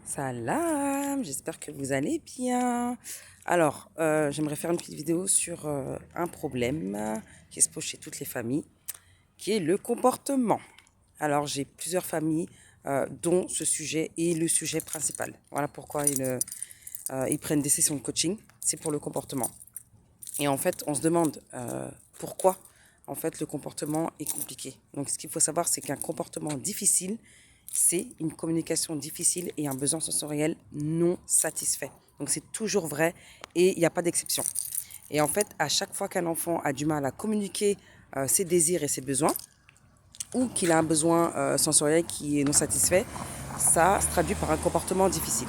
Salam, j'espère que vous allez bien. Alors, j'aimerais faire une petite vidéo sur un problème qui se pose chez toutes les familles, qui est le comportement. Alors, j'ai plusieurs familles dont ce sujet est le sujet principal. Voilà pourquoi ils prennent des sessions de coaching, c'est pour le comportement. Et en fait, on se demande pourquoi en fait le comportement est compliqué. Donc, ce qu'il faut savoir, c'est qu'un comportement difficile, c'est une communication difficile et un besoin sensoriel non satisfait. Donc, c'est toujours vrai et il n'y a pas d'exception. Et en fait, à chaque fois qu'un enfant a du mal à communiquer ses désirs et ses besoins, ou qu'il a un besoin sensoriel qui est non satisfait, ça se traduit par un comportement difficile.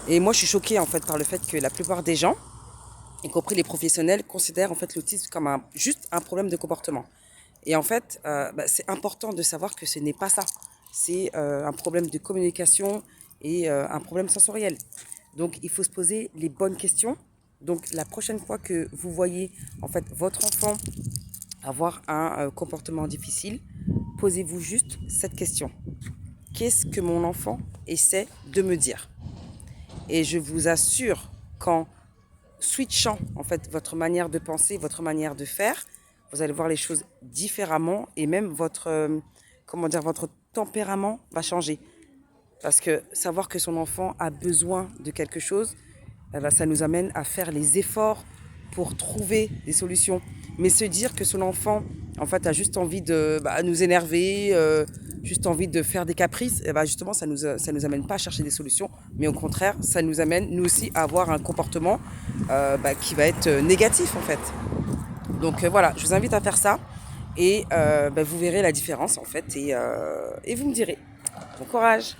Et moi, je suis choquée en fait par le fait que la plupart des gens, y compris les professionnels, considèrent en fait l'autisme comme juste un problème de comportement. Et en fait, c'est important de savoir que ce n'est pas ça. C'est un problème de communication et un problème sensoriel. Donc, il faut se poser les bonnes questions. Donc, la prochaine fois que vous voyez en fait votre enfant avoir un comportement difficile, posez-vous juste cette question. Qu'est-ce que mon enfant essaie de me dire? Et je vous assure qu'en switchant en fait votre manière de penser, votre manière de faire, vous allez voir les choses différemment et même votre tempérament va changer. Parce que savoir que son enfant a besoin de quelque chose, ça nous amène à faire les efforts pour trouver des solutions. Mais se dire que son enfant, en fait, a juste envie de nous énerver, juste envie de faire des caprices, justement, ça nous amène pas à chercher des solutions, mais au contraire, ça nous amène, nous aussi, à avoir un comportement qui va être négatif, en fait. Donc voilà, je vous invite à faire ça et vous verrez la différence, en fait, et vous me direz. Bon courage!